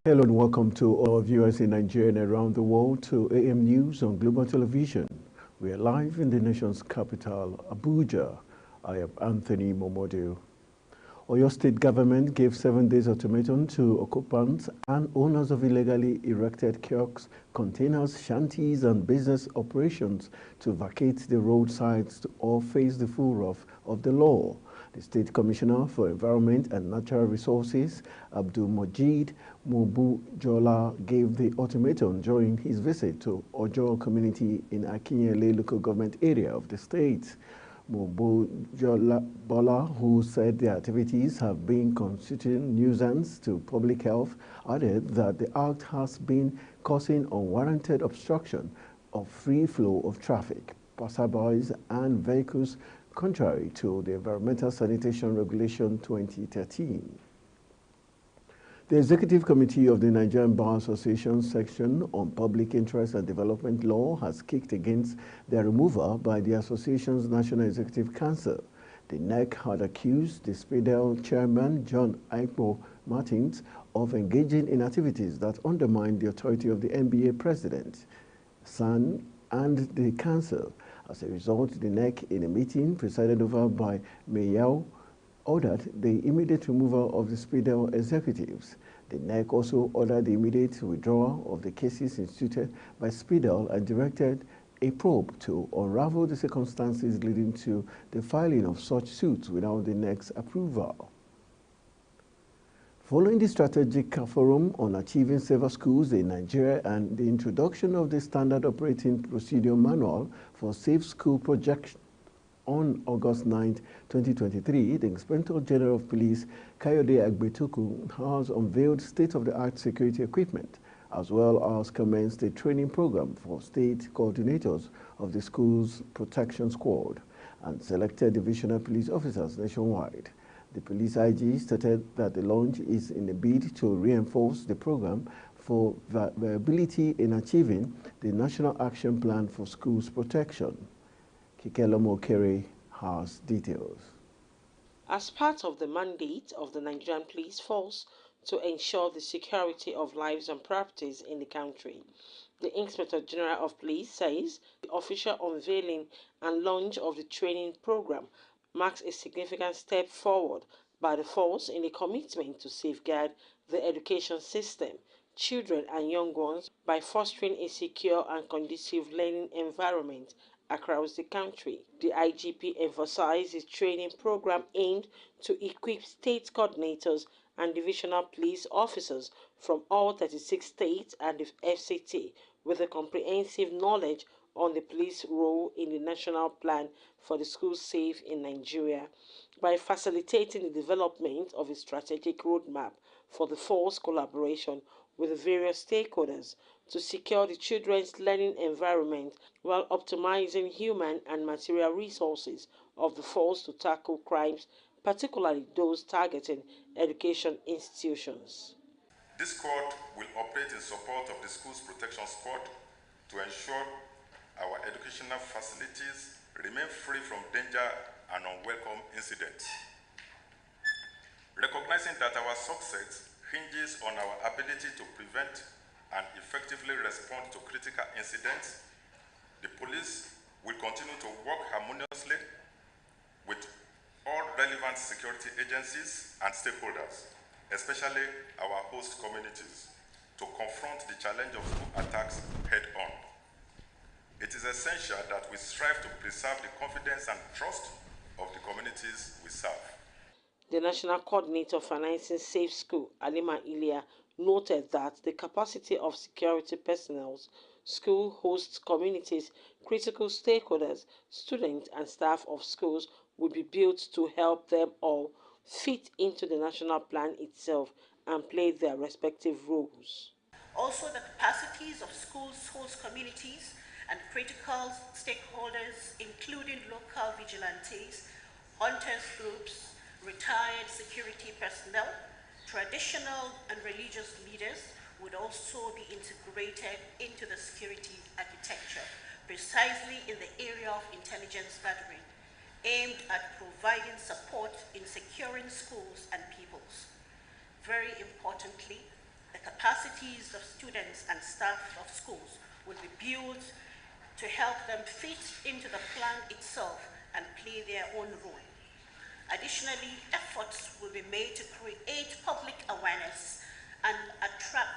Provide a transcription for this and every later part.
Hello and welcome to all our viewers in Nigeria and around the world to AM News on Global Television. We are live in the nation's capital, Abuja. I am Anthony Momodu. Oyo State government gave 7 days ultimatum to occupants and owners of illegally erected kiosks, containers, shanties and business operations to vacate the roadsides or face the full wrath of the law. The State Commissioner for Environment and Natural Resources, Abdul Majid Mubujola, gave the ultimatum during his visit to Ojo community in Akinyele local government area of the state. Mubujola, who said the activities have been constituting nuisance to public health, added that the act has been causing unwarranted obstruction of free flow of traffic, passerbys and vehicles, contrary to the Environmental Sanitation Regulation 2013. The Executive Committee of the Nigerian Bar Association section on Public Interest and Development Law has kicked against their removal by the association's National Executive Council. The NEC had accused the SPIDEL chairman, John Aikpo Martins, of engaging in activities that undermine the authority of the NBA president, SAN, and the council. As a result, the NEC, in a meeting presided over by Mayao, ordered the immediate removal of the SPIDEL executives. The NEC also ordered the immediate withdrawal of the cases instituted by SPIDEL and directed a probe to unravel the circumstances leading to the filing of such suits without the NEC's approval. Following the strategic forum on achieving safer schools in Nigeria and the introduction of the Standard Operating Procedure Manual for Safe School Project on August 9, 2023, the Inspector General of Police, Kayode Agbetuku, has unveiled state-of-the-art security equipment, as well as commenced a training program for state coordinators of the school's protection squad and selected divisional police officers nationwide. The police IG stated that the launch is in a bid to reinforce the program for viability in achieving the National Action Plan for Schools Protection. Kikelo Mokere has details. As part of the mandate of the Nigerian Police Force to ensure the security of lives and properties in the country, the Inspector General of Police says the official unveiling and launch of the training program marks a significant step forward by the force in the commitment to safeguard the education system, children and young ones by fostering a secure and conducive learning environment across the country. The IGP emphasized his training program aimed to equip state coordinators and divisional police officers from all 36 states and the FCT with a comprehensive knowledge on the police role in the national plan for the school safe in Nigeria by facilitating the development of a strategic roadmap for the force collaboration with the various stakeholders to secure the children's learning environment while optimizing human and material resources of the force to tackle crimes, particularly those targeting education institutions. This squad will operate in support of the Schools Protection Squad to ensure our educational facilities remain free from danger and unwelcome incidents. Recognizing that our success hinges on our ability to prevent and effectively respond to critical incidents, the police will continue to work harmoniously with all relevant security agencies and stakeholders, especially our host communities, to confront the challenge of school attacks head-on. It is essential that we strive to preserve the confidence and trust of the communities we serve. The National Coordinator Financing Safe School, Alima Ilia, noted that the capacity of security personnel, school hosts communities, critical stakeholders, students and staff of schools will be built to help them all fit into the national plan itself and play their respective roles. Also, the capacities of schools host communities and critical stakeholders, including local vigilantes, hunters groups, retired security personnel, traditional and religious leaders would also be integrated into the security architecture, precisely in the area of intelligence gathering, aimed at providing support in securing schools and peoples. Very importantly, the The capacities of students and staff of schools will be built to help them fit into the plan itself and play their own role. Additionally, efforts will be made to create public awareness and attract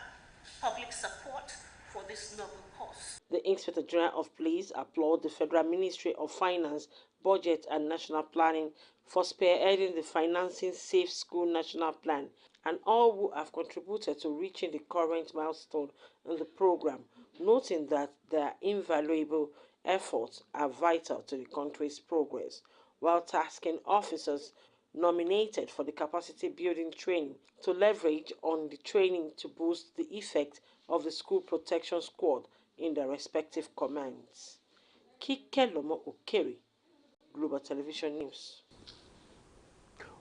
public support for this noble cause. The Inspector General of Police applauded the Federal Ministry of Finance, Budget and National Planning for spearheading the Financing Safe School National Plan and all who have contributed to reaching the current milestone in the program, noting that their invaluable efforts are vital to the country's progress, while tasking officers nominated for the capacity building training to leverage on the training to boost the effect of the school protection squad in their respective commands. Kike Lomo Okeri, Global Television News.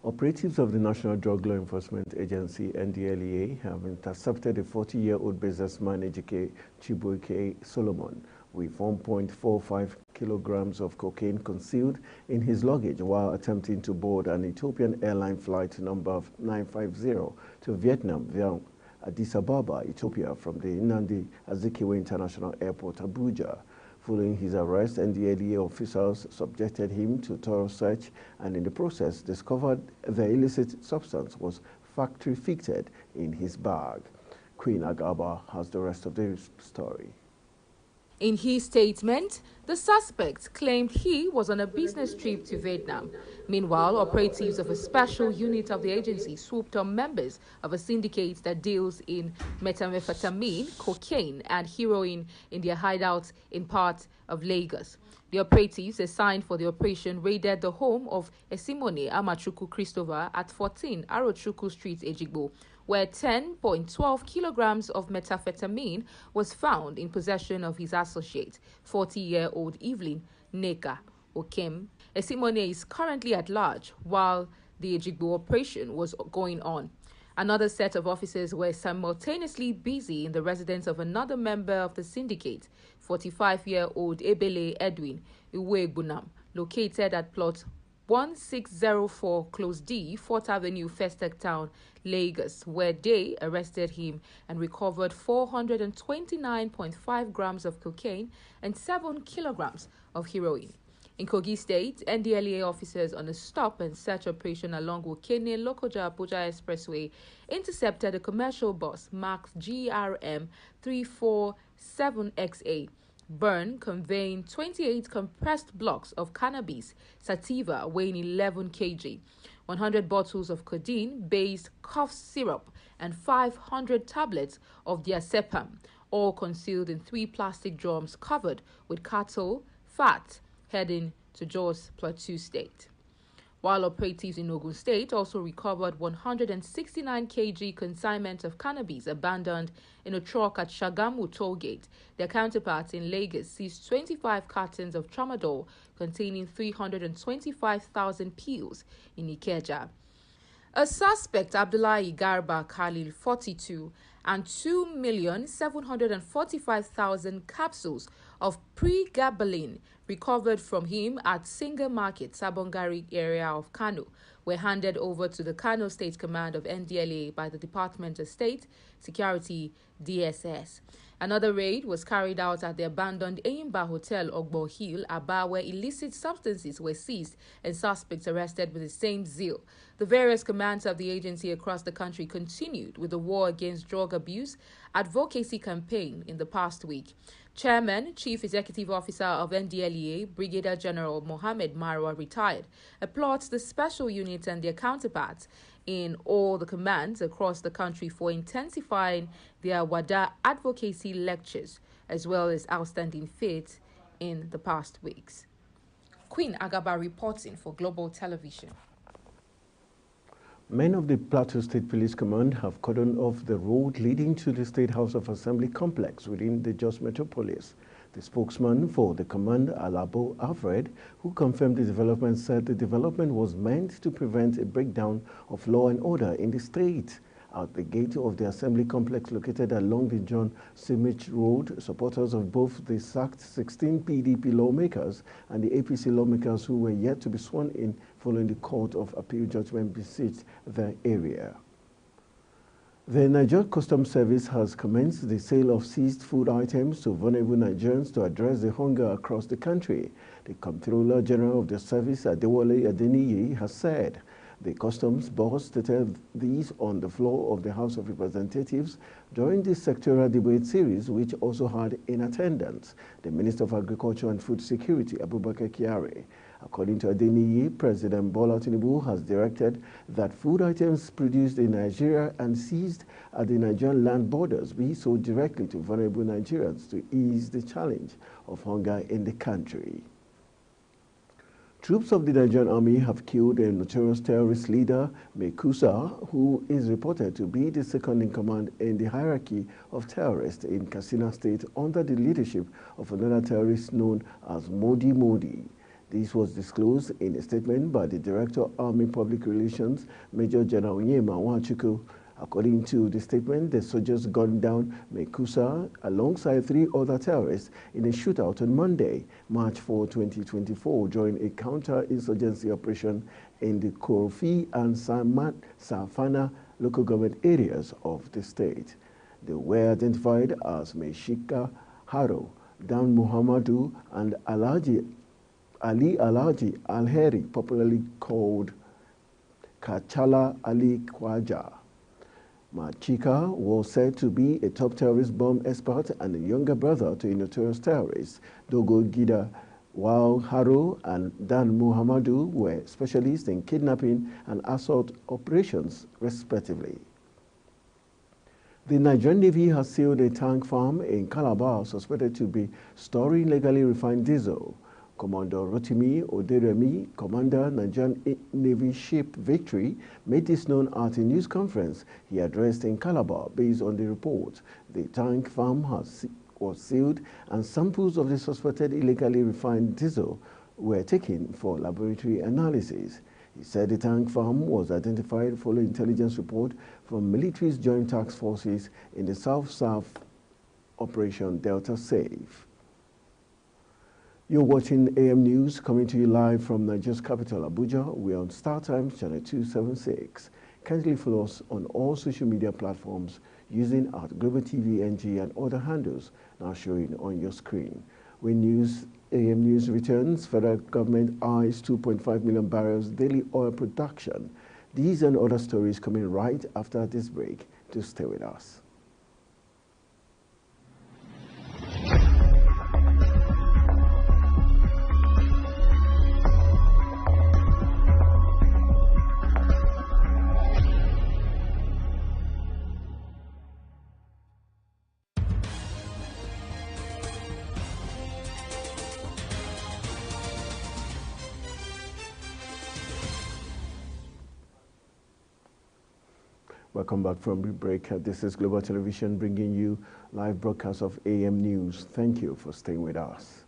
Operatives of the National Drug Law Enforcement Agency, NDLEA, have intercepted a 40-year-old businessman, Ejike Chibuike Solomon, with 1.45 kilograms of cocaine concealed in his luggage while attempting to board an Ethiopian airline flight number 950 to Vietnam via Addis Ababa, Ethiopia, from the Nnamdi Azikiwe International Airport, Abuja. Following his arrest, NDLEA officials subjected him to thorough search and in the process discovered the illicit substance was factory fitted in his bag. Queen Agaba has the rest of the story. In his statement, the suspect claimed he was on a business trip to Vietnam. Meanwhile, operatives of a special unit of the agency swooped on members of a syndicate that deals in methamphetamine, cocaine, and heroin in their hideouts in parts of Lagos. The operatives assigned for the operation raided the home of Esimone Amachuku Christopher at 14 Arochuku Street, Ejigbo, where 10.12 kilograms of methamphetamine was found in possession of his associate, 40-year-old Evelyn Neka Okem. Esimone is currently at large while the Ejigbo operation was going on. Another set of officers were simultaneously busy in the residence of another member of the syndicate, 45-year-old Ebele Edwin Iwegbunam, located at plot 1604 Close D, 4th Avenue, Festac Town, Lagos, where they arrested him and recovered 429.5 grams of cocaine and 7 kilograms of heroin. In Kogi State, NDLEA officers on a stop and search operation along Wokene Lokoja Abuja Expressway intercepted a commercial bus marked GRM 347XA. Burn conveying 28 compressed blocks of cannabis sativa weighing 11 kg, 100 bottles of codeine-based cough syrup, and 500 tablets of diazepam, all concealed in 3 plastic drums covered with cattle fat, heading to Jos Plateau State. While operatives in Ogun State also recovered 169 kg consignment of cannabis abandoned in a truck at Shagamu Tollgate, their counterparts in Lagos seized 25 cartons of tramadol containing 325,000 pills in Ikeja. A suspect, Abdullahi Garba Khalil, 42, and 2,745,000 capsules of pregabalin recovered from him at Singer Market, Sabongari area of Kano, were handed over to the Kano State Command of NDLEA by the Department of State Security, DSS. Another raid was carried out at the abandoned Eyimba Hotel, Ogbo Hill, Aba, where illicit substances were seized and suspects arrested with the same zeal. The various commands of the agency across the country continued with the war against drug abuse advocacy campaign in the past week. Chairman, Chief Executive Officer of NDLEA, Brigadier General Mohammed Marwa, retired, applauds the special units and their counterparts in all the commands across the country for intensifying their WADA advocacy lectures, as well as outstanding feats in the past weeks. Queen Agaba reporting for Global Television. Men of the Plateau State Police Command have cordoned off the road leading to the State House of Assembly complex within the Jos Metropolis. The spokesman for the command, Alabo Alfred, who confirmed the development, said the development was meant to prevent a breakdown of law and order in the state. At the gate of the assembly complex located along the John Simich Road, supporters of both the sacked 16 PDP lawmakers and the APC lawmakers who were yet to be sworn in following the Court of Appeal judgment besieged the area. The Niger Customs Service has commenced the sale of seized food items to vulnerable Nigerians to address the hunger across the country. The Comptroller General of the service, Adewale Adeniyi, has said the customs boss stated these on the floor of the House of Representatives during the sectoral debate series, which also had in attendance the Minister of Agriculture and Food Security, Abubakar Kyari. According to Adeniyi, President Bola Tinubu has directed that food items produced in Nigeria and seized at the Nigerian land borders be sold directly to vulnerable Nigerians to ease the challenge of hunger in the country. Troops of the Nigerian army have killed a notorious terrorist leader, Mekusa, who is reported to be the second in command in the hierarchy of terrorists in Katsina State under the leadership of another terrorist known as Modi Modi. This was disclosed in a statement by the Director of Army Public Relations, Major General Onyema Nwachukwu. According to the statement, the soldiers gunned down Mekusa alongside 3 other terrorists in a shootout on Monday, March 4, 2024, during a counter-insurgency operation in the Korofi and Safana local government areas of the state. They were identified as Meshika Haro, Dan Muhammadu, and Ali Alhaji Alheri, popularly called Kachala Ali Khwaja. Machika was said to be a top terrorist bomb expert and a younger brother to a notorious terrorist, Dogo Gida, while Haro and Dan Muhammadu were specialists in kidnapping and assault operations, respectively. The Nigerian Navy has sealed a tank farm in Calabar suspected to be storing illegally refined diesel. Commander Rotimi Oderemi, Commander Nigerian Navy Ship Victory, made this known at a news conference he addressed in Calabar. Based on the report, the tank farm was sealed and samples of the suspected illegally refined diesel were taken for laboratory analysis. He said the tank farm was identified following intelligence report from military's joint task forces in the South-South Operation Delta Save. You're watching AM News, coming to you live from Nigeria's capital, Abuja. We're on StarTimes channel 276. Kindly follow us on all social media platforms using @Global TV NG and other handles now showing on your screen. When AM News returns, federal government eyes 2.5 million barrels daily oil production. These and other stories coming right after this break. To stay with us. Welcome back from the break. This is Global Television bringing you live broadcast of AM News. Thank you for staying with us.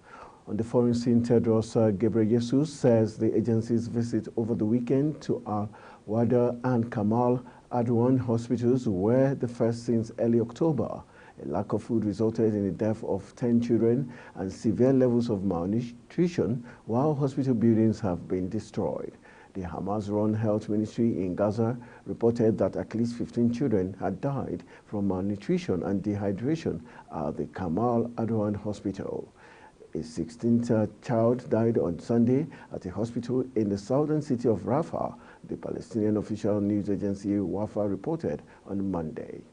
On the foreign scene, Tedros Ghebreyesus says the agency's visit over the weekend to Al-Wada and Kamal Adwan hospitals were the first since early October. A lack of food resulted in the death of 10 children and severe levels of malnutrition, while hospital buildings have been destroyed. The Hamas-run health ministry in Gaza reported that at least 15 children had died from malnutrition and dehydration at the Kamal Adwan hospital. A 16th child died on Sunday at a hospital in the southern city of Rafah, the Palestinian official news agency Wafa reported on Monday.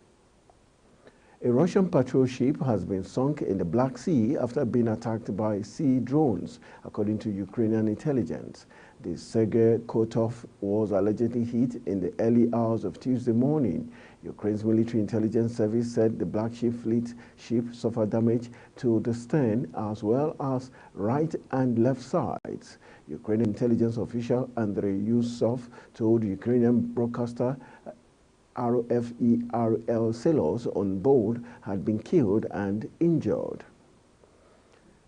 A Russian patrol ship has been sunk in the Black Sea after being attacked by sea drones, according to Ukrainian intelligence. The Sergei Kotov was allegedly hit in the early hours of Tuesday morning. Ukraine's military intelligence service said the Black Sea Fleet ship suffered damage to the stern as well as right and left sides. Ukrainian intelligence official Andrei Yusov told Ukrainian broadcaster RFERL sailors on board had been killed and injured.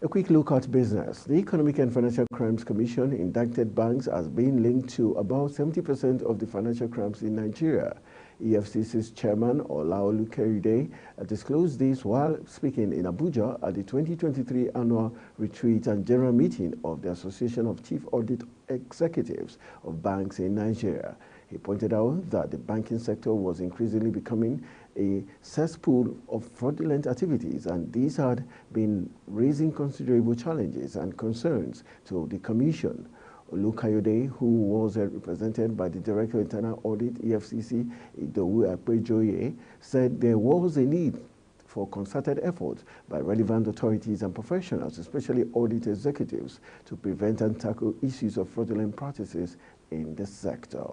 A quick look at business. The Economic and Financial Crimes Commission indicted banks as being linked to about 70% of the financial crimes in Nigeria. EFCC's chairman, Olaolu Kayode, disclosed this while speaking in Abuja at the 2023 annual retreat and general meeting of the Association of Chief Audit Executives of Banks in Nigeria. He pointed out that the banking sector was increasingly becoming a cesspool of fraudulent activities, and these had been raising considerable challenges and concerns to the Commission. Olukayode, who was represented by the Director of Internal Audit, EFCC, Idowu Akpejoye, said there was a need for concerted efforts by relevant authorities and professionals, especially audit executives, to prevent and tackle issues of fraudulent practices in the sector.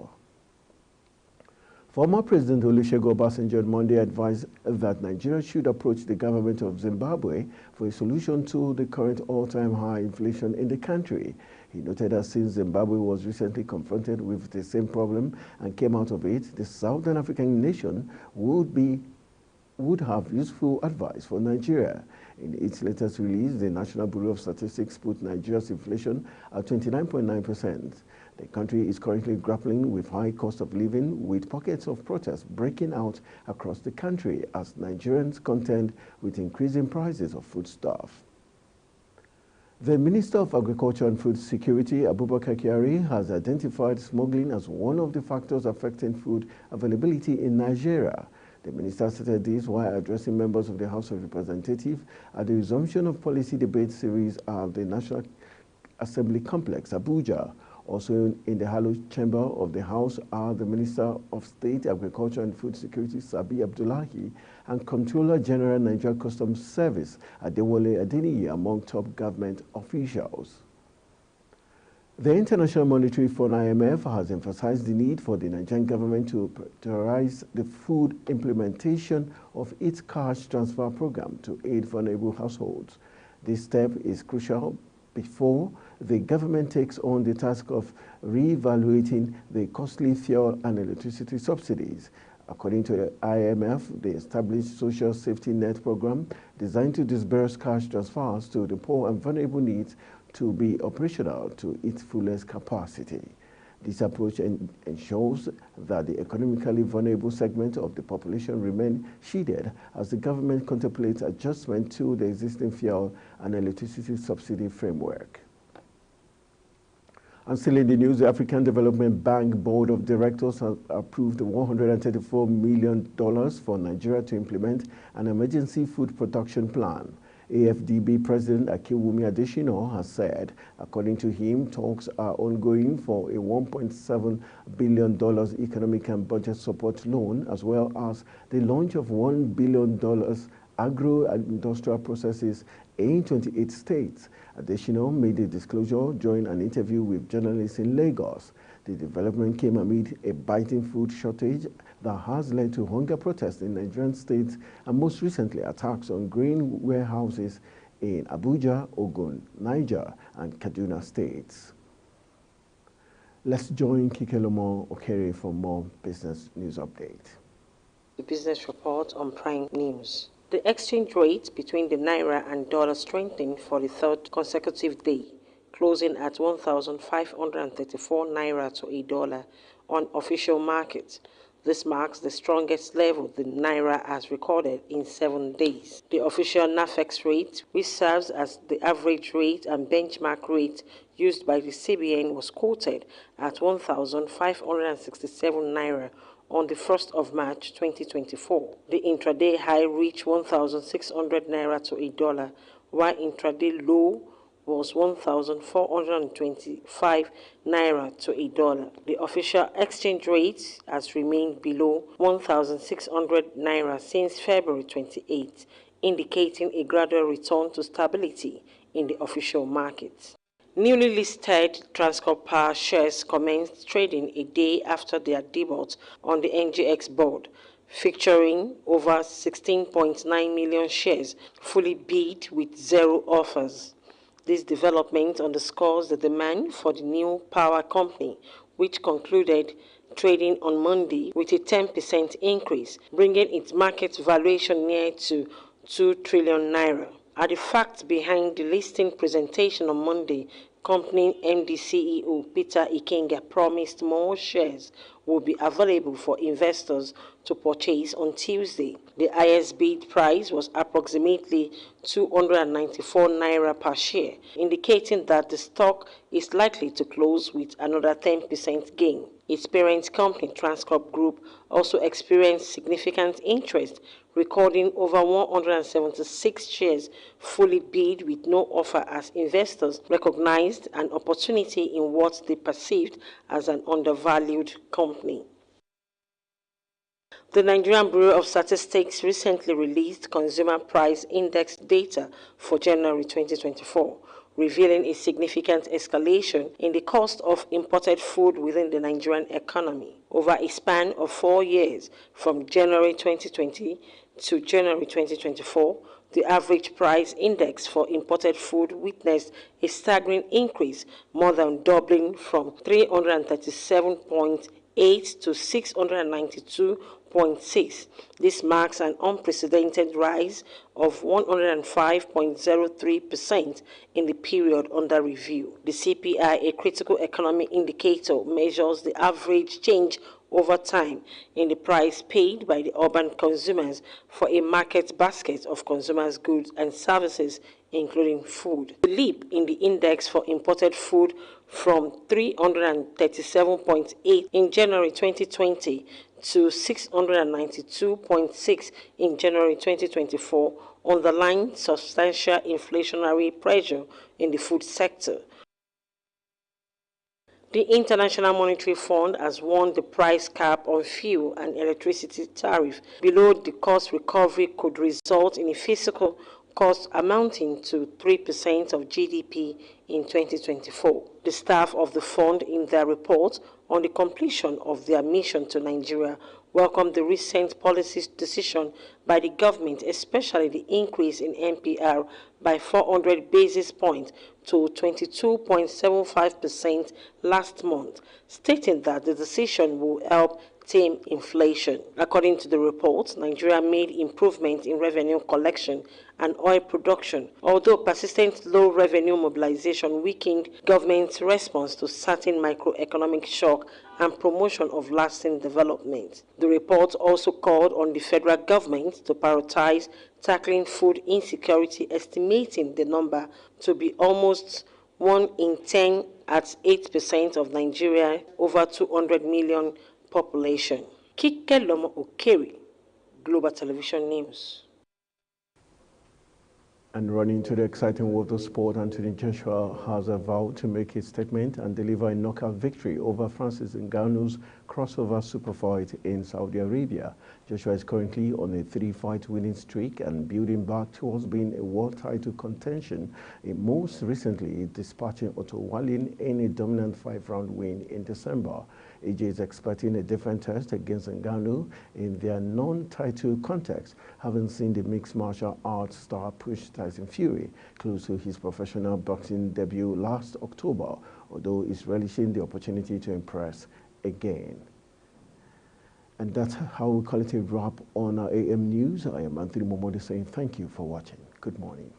Former President Olusegun Obasanjo on Monday advised that Nigeria should approach the government of Zimbabwe for a solution to the current all-time high inflation in the country. He noted that since Zimbabwe was recently confronted with the same problem and came out of it, the Southern African nation would have useful advice for Nigeria. In its latest release, the National Bureau of Statistics put Nigeria's inflation at 29.9%. The country is currently grappling with high cost of living, with pockets of protest breaking out across the country as Nigerians contend with increasing prices of foodstuff. The Minister of Agriculture and Food Security, Abubakar Kyari, has identified smuggling as one of the factors affecting food availability in Nigeria. The minister stated this while addressing members of the House of Representatives at the resumption of policy debate series at the National Assembly Complex, Abuja. Also in the hallowed chamber of the House are the Minister of State, Agriculture and Food Security, Sabi Abdullahi, and Comptroller General Nigeria Customs Service, Adewale Adeniyi, among top government officials. The International Monetary Fund, IMF, has emphasized the need for the Nigerian government to prioritize the full implementation of its cash transfer program to aid vulnerable households. This step is crucial before the government takes on the task of re-evaluating the costly fuel and electricity subsidies. According to the IMF, the established social safety net program designed to disburse cash transfers to the poor and vulnerable needs to be operational to its fullest capacity. This approach ensures that the economically vulnerable segment of the population remain shielded as the government contemplates adjustment to the existing fuel and electricity subsidy framework. And still in the news, the African Development Bank Board of Directors has approved $134 million for Nigeria to implement an emergency food production plan. AFDB President Akinwumi Adesina has said, according to him, talks are ongoing for a $1.7 billion economic and budget support loan, as well as the launch of $1 billion agro and industrial processes in 28 states. Adesina made the disclosure during an interview with journalists in Lagos. The development came amid a biting food shortage that has led to hunger protests in Nigerian states and most recently attacks on grain warehouses in Abuja, Ogun, Niger, and Kaduna states. Let's join Kikelomo Okere for more business news update. The business report on Prime News. The exchange rate between the Naira and dollar strengthened for the third consecutive day, closing at 1,534 Naira to a dollar on official markets. This marks the strongest level the Naira has recorded in 7 days. The official NAFEX rate, which serves as the average rate and benchmark rate used by the CBN, was quoted at 1,567 Naira on the 1st of March 2024. The intraday high reached 1,600 Naira to a dollar, while intraday low was 1,425 Naira to a dollar. The official exchange rate has remained below 1,600 Naira since February 28, indicating a gradual return to stability in the official market. Newly listed Transcorp Power shares commenced trading a day after their debut on the NGX board, featuring over 16.9 million shares fully bid with zero offers. This development underscores the demand for the new power company, which concluded trading on Monday with a 10% increase, bringing its market valuation near to 2 trillion naira. At the facts behind the listing presentation on Monday, company MD CEO Peter Ikenga promised more shares will be available for investors to purchase on Tuesday. The highest bid price was approximately 294 Naira per share, indicating that the stock is likely to close with another 10% gain. Its parent company, Transcorp Group, also experienced significant interest, recording over 176 shares fully bid with no offer as investors recognized an opportunity in what they perceived as an undervalued company. The Nigerian Bureau of Statistics recently released Consumer Price Index data for January 2024, revealing a significant escalation in the cost of imported food within the Nigerian economy. Over a span of 4 years, from January 2020 to January 2024, the average price index for imported food witnessed a staggering increase, more than doubling from 337.8 to 692.6. This marks an unprecedented rise of 105.03% in the period under review. The CPI, a critical economic indicator, measures the average change over time in the price paid by the urban consumers for a market basket of consumers' goods and services, including food. The leap in the index for imported food from 337.8 in January 2020 to 692.6 in January 2024 underlined substantial inflationary pressure in the food sector. The International Monetary Fund has warned the price cap on fuel and electricity tariff below the cost recovery could result in a fiscal cost amounting to 3% of GDP in 2024. The staff of the fund, in their report on the completion of their mission to Nigeria, welcomed the recent policy decision by the government, especially the increase in MPR by 400 basis points to 22.75% last month, stating that the decision will help tame inflation. According to the report, Nigeria made improvements in revenue collection and oil production, although persistent low revenue mobilization weakened government's response to certain microeconomic shock and promotion of lasting development. The report also called on the federal government to prioritize tackling food insecurity, estimating the number to be almost 1 in 10 at 8% of Nigeria over 200 million population. Kike Lomo Okeri, Global Television News. And running to the exciting world of sport, Anthony Joshua has vowed to make his statement and deliver a knockout victory over Francis Ngannou's crossover super fight in Saudi Arabia. Joshua is currently on a 3-fight winning streak and building back towards being a world title contention, most recently dispatching Otto Wallin in a dominant 5-round win in December. AJ is expecting a different test against Ngannou in their non-title context, having seen the mixed martial arts star push Tyson Fury close to his professional boxing debut last October, although he's relishing the opportunity to impress again. And that's how we call it a wrap on our AM News. I am Anthony Momodi saying thank you for watching. Good morning.